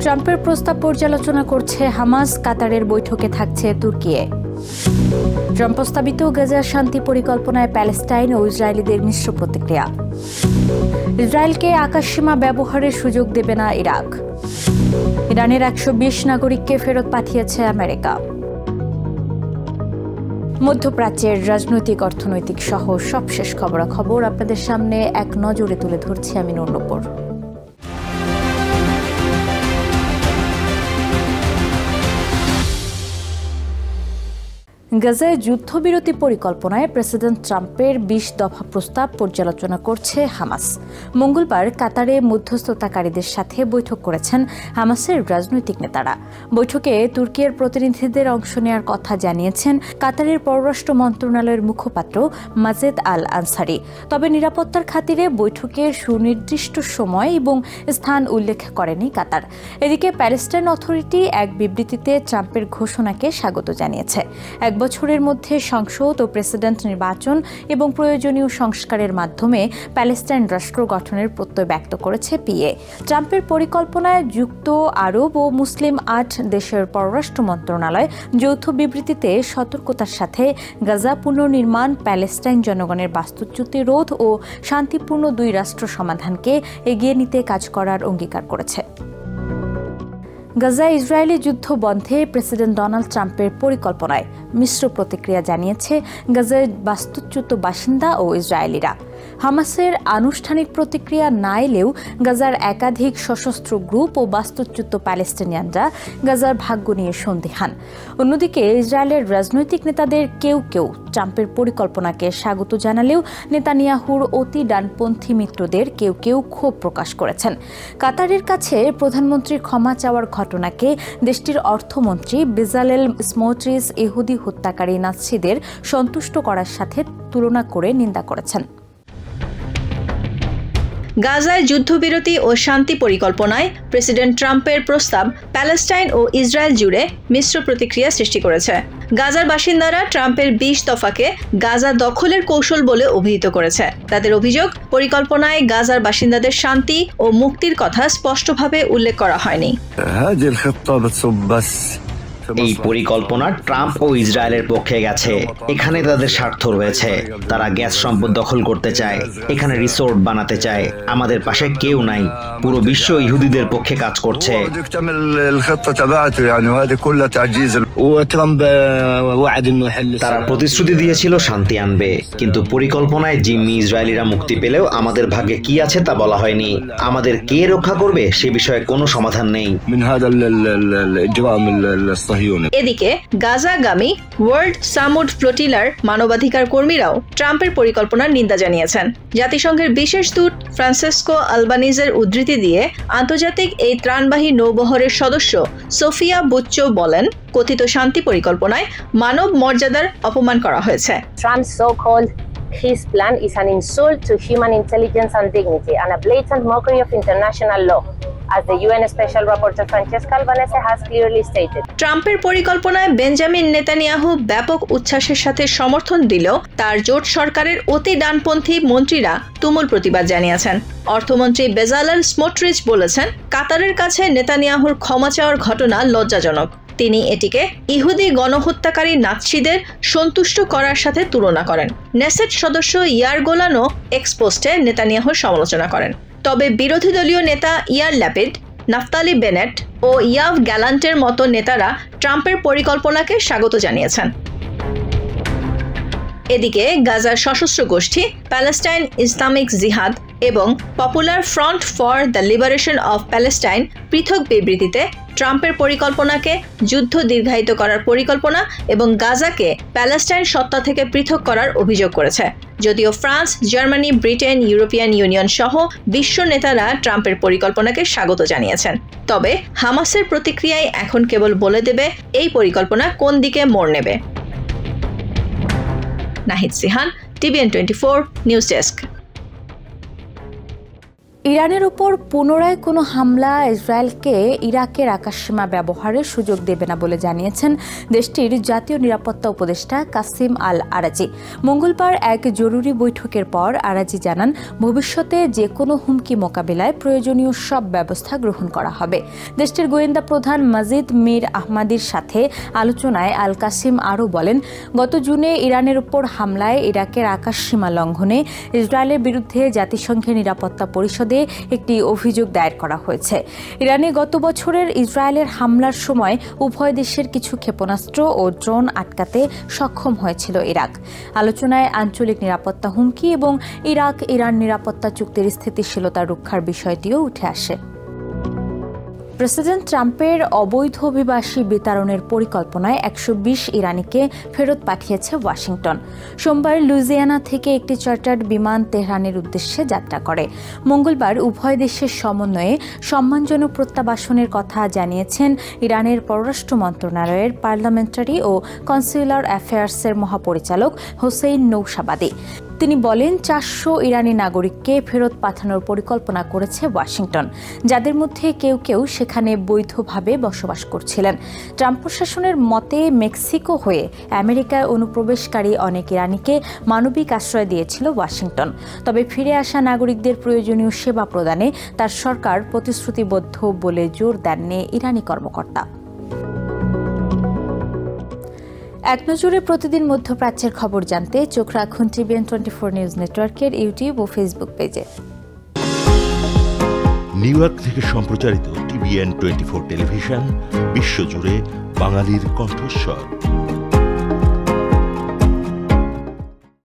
ট্রাম্পের প্রস্তাব পর্যালোচনা করছে হামাস, কাতারের বৈঠকে থাকছে তুর্কি। ট্রাম্প প্রস্তাবিত গাজা শান্তি পরিকল্পনায় প্যালেস্টাইন ও ইসরায়েলিদের মিশ্র প্রতিক্রিয়া। ইসরায়েলকে আকাশসীমা ব্যবহারের সুযোগ দেবে না ইরাক। ইরানের 120 নাগরিককে ফেরত পাঠিয়েছে আমেরিকা। মধ্যপ্রাচ্যের রাজনৈতিক, অর্থনৈতিক সহ সবশেষ খবরাখবর আপনাদের সামনে এক নজরে তুলে ধরছি আমি নূর। গাজায় যুদ্ধবিরতি পরিকল্পনায় প্রেসিডেন্ট ট্রাম্পের 20 দফা প্রস্তাব পর্যালোচনা করছে হামাস। মঙ্গলবার কাতারে মধ্যস্থতাকারীদের সাথে বৈঠক করেছেন হামাসের রাজনৈতিক নেতারা। বৈঠকে তুর্কির প্রতিনিধিদের অংশ নেওয়ার কথা জানিয়েছেন কাতারের পররাষ্ট্র মন্ত্রণালয়ের মুখপাত্র মাজেদ আল আনসারি। তবে নিরাপত্তার খাতিরে বৈঠকের সুনির্দিষ্ট সময় এবং স্থান উল্লেখ করেনি কাতার। এদিকে প্যালেস্টাইন অথরিটি এক বিবৃতিতে ট্রাম্পের ঘোষণাকে স্বাগত জানিয়েছে। এক বছরের মধ্যে সংসদ ও প্রেসিডেন্ট নির্বাচন এবং প্রয়োজনীয় সংস্কারের মাধ্যমে প্যালেস্টাইন রাষ্ট্র গঠনের প্রত্যয় ব্যক্ত করেছে পিএ। ট্রাম্পের পরিকল্পনায় যুক্ত আরব ও মুসলিম 8 দেশের পররাষ্ট্র মন্ত্রণালয় যৌথ বিবৃতিতে সতর্কতার সাথে গাজা পুনর্নির্মাণ, প্যালেস্টাইন জনগণের বাস্তুচ্যুতি রোধ ও শান্তিপূর্ণ 2 রাষ্ট্র সমাধানকে এগিয়ে নিতে কাজ করার অঙ্গীকার করেছে। গাজায় ইসরায়েলি যুদ্ধ বন্ধে প্রেসিডেন্ট ডোনাল্ড ট্রাম্পের পরিকল্পনায় মিশ্র প্রতিক্রিয়া জানিয়েছে গাজায় বাস্তুচ্যুত বাসিন্দা ও ইসরায়েলিরা। হামাসের আনুষ্ঠানিক প্রতিক্রিয়া না এলেও গাজার একাধিক সশস্ত্র গ্রুপ ও বাস্তুচ্যুত প্যালেস্টিনিয়ানরা গাজার ভাগ্য নিয়ে সন্দিহান। অন্যদিকে ইসরায়েলের রাজনৈতিক নেতাদের কেউ কেউ ট্রাম্পের পরিকল্পনাকে স্বাগত জানালেও নেতানিয়াহুর অতি ডানপন্থী মিত্রদের কেউ কেউ ক্ষোভ প্রকাশ করেছেন। কাতারের কাছে প্রধানমন্ত্রীর ক্ষমা চাওয়ার ঘটনাকে দেশটির অর্থমন্ত্রী বেজালেল স্মোট্রিচ ইহুদি হত্যাকারী নাৎসিদের সন্তুষ্ট করার সাথে তুলনা করে নিন্দা করেছেন। গাজায় যুদ্ধবিরতি ও শান্তি পরিকল্পনায় প্রেসিডেন্ট ট্রাম্পের প্রস্তাব প্যালেস্টাইন ও ইসরায়েল জুড়ে মিশ্র প্রতিক্রিয়া সৃষ্টি করেছে। গাজার বাসিন্দারা ট্রাম্পের 20 দফাকে গাজা দখলের কৌশল বলে অভিহিত করেছে। তাদের অভিযোগ, পরিকল্পনায় গাজার বাসিন্দাদের শান্তি ও মুক্তির কথা স্পষ্টভাবে উল্লেখ করা হয়নি। এই পরিকল্পনা ট্রাম্প ও ইসরায়েলের পক্ষে গেছে। এখানে তাদের স্বার্থ রয়েছে। তারা গ্যাস সম্পদ দখল করতে চায়, এখানে রিসোর্ট বানাতে চায়। আমাদের পাশে কেউ নাই। পুরো বিশ্ব ইহুদিদের পক্ষে কাজ করছে। তারা প্রতিশ্রুতি দিয়েছিল শান্তি আনবে, কিন্তু পরিকল্পনায় জিম্মি ইসরায়েলিরা মুক্তি পেলেও আমাদের ভাগ্যে কি আছে তা বলা হয়নি। আমাদের কে রক্ষা করবে সে বিষয়ে কোনো সমাধান নেই। এদিকে গাজাগামী ওয়ার্ল্ড সামুড ফ্লোটিলার মানবাধিকার কর্মীরাও ট্রাম্পের পরিকল্পনার নিন্দা জানিয়েছেন। জাতিসংঘের বিশেষ দূত ফ্রান্সেসকো আলবানিজের উদ্ধৃতি দিয়ে আন্তর্জাতিক এই ত্রাণবাহী নৌবহরের সদস্য সোফিয়া বুচ্চো বলেন, কথিত শান্তি পরিকল্পনায় মানব মর্যাদার অপমান করা হয়েছে। Trump's so-called peace plan is an insult to human intelligence and dignity and a blatant mockery of international law, as the UN Special Rapporteur Francesca Albanese has clearly stated. ট্রাম্পের পরিকল্পনায় বেঞ্জামিন নেতানিয়াহু ব্যাপক উচ্ছ্বাসের সাথে সমর্থন দিলেও তার জোট সরকারের অতি ডানপন্থী মন্ত্রীরা তুমুল প্রতিবাদ জানিয়েছেন। অর্থমন্ত্রী বেজালেল স্মোট্রিচ বলেছেন, কাতারের কাছে নেতানিয়াহুর ক্ষমা চাওয়ার ঘটনা লজ্জাজনক। তিনি এটিকে ইহুদি গণহত্যাকারী নাৎসিদের সন্তুষ্ট করার সাথে তুলনা করেন। নেসেট সদস্য ইয়ার গোলানও এক্সপোস্টে নেতানিয়াহুর সমালোচনা করেন। তবে বিরোধী দলীয় নেতা ইয়ার ল্যাপিড, নাফতালি বেনেট ও ইয়াভ গ্যালান্টের মতো নেতারা ট্রাম্পের পরিকল্পনাকে স্বাগত জানিয়েছেন। এদিকে গাজার সশস্ত্র গোষ্ঠী প্যালেস্টাইন ইসলামিক জিহাদ এবং popular front for the liberation of Palestine পৃথক বিবৃতিতে ট্রাম্পের পরিকল্পনাকে যুদ্ধ দীর্ঘায়িত করার পরিকল্পনা এবং গাজাকে প্যালেস্টাইন সত্তা থেকে পৃথক করার অভিযোগ করেছে। যদিও France, Germany, Britain, European union সহ বিশ্ব নেতারা ট্রাম্পের পরিকল্পনাকে স্বাগত জানিয়েছেন। তবে হামাসের প্রতিক্রিয়ায় এখন কেবল বলে দেবে এই পরিকল্পনা কোন দিকে মোড় নেবে। Nahid Sihan, TVN24 news desk. ইরানের উপর পুনরায় কোনো হামলা ইসরায়েলকে ইরাকের আকাশসীমা ব্যবহারের সুযোগ দেবে না বলে জানিয়েছেন দেশটির জাতীয় নিরাপত্তা উপদেষ্টা কাসিম আল আরাজি। মঙ্গলবার এক জরুরি বৈঠকের পর আরাজি জানান, ভবিষ্যতে যে কোনো হুমকি মোকাবিলায় প্রয়োজনীয় সব ব্যবস্থা গ্রহণ করা হবে। দেশটির গোয়েন্দা প্রধান মাজিদ মির আহমাদির সাথে আলোচনায় আল কাসিম আরও বলেন, গত জুনে ইরানের উপর হামলায় ইরাকের আকাশসীমা লঙ্ঘনে ইসরায়েলের বিরুদ্ধে জাতিসংঘের নিরাপত্তা পরিষদে একটি অভিযোগ দায়ের করা হয়েছে। ইরানে গত বছরের ইসরায়েলের হামলার সময় উভয় দেশের কিছু ক্ষেপণাস্ত্র ও ড্রোন আটকাতে সক্ষম হয়েছিল ইরাক। আলোচনায় আঞ্চলিক নিরাপত্তা হুমকি এবং ইরাক ইরান নিরাপত্তা চুক্তির স্থিতিশীলতা রক্ষার বিষয়টিও উঠে আসে। প্রেসিডেন্ট ট্রাম্পের অবৈধ অভিবাসী বিতরণের পরিকল্পনায় 120 ইরানিকে ফেরত পাঠিয়েছে ওয়াশিংটন। সোমবার লুইজিয়ানা থেকে একটি চার্টার্ড বিমান তেহরানের উদ্দেশ্যে যাত্রা করে। মঙ্গলবার উভয় দেশের সমন্বয়ে সম্মানজনক প্রত্যাবাসনের কথা জানিয়েছেন ইরানের পররাষ্ট্র মন্ত্রণালয়ের পার্লামেন্টারি ও কনসুলার অ্যাফেয়ার্সের মহাপরিচালক হোসেইন নৌশাবাদী। তিনি বলেন, 400 ইরানি নাগরিককে ফেরত পাঠানোর পরিকল্পনা করেছে ওয়াশিংটন, যাদের মধ্যে কেউ কেউ সেখানে বৈধভাবে বসবাস করছিলেন। ট্রাম্প প্রশাসনের মতে মেক্সিকো হয়ে আমেরিকায় অনুপ্রবেশকারী অনেক ইরানিকে মানবিক আশ্রয় দিয়েছিল ওয়াশিংটন। তবে ফিরে আসা নাগরিকদের প্রয়োজনীয় সেবা প্রদানে তার সরকার প্রতিশ্রুতিবদ্ধ বলে জোর দেননি ইরানি কর্মকর্তা। এক নজরে প্রতিদিন মধ্যপ্রাচ্যের খবর জানতে চোখ রাখুন টিভিএন 24 নিউজ নেটওয়ার্কের ইউটিউব ও ফেসবুক পেজে। নিউ ইয়র্ক থেকে সম্প্রচারিত টিভিএন 24 টেলিভিশন বিশ্বজুড়ে বাঙালির কণ্ঠস্বর।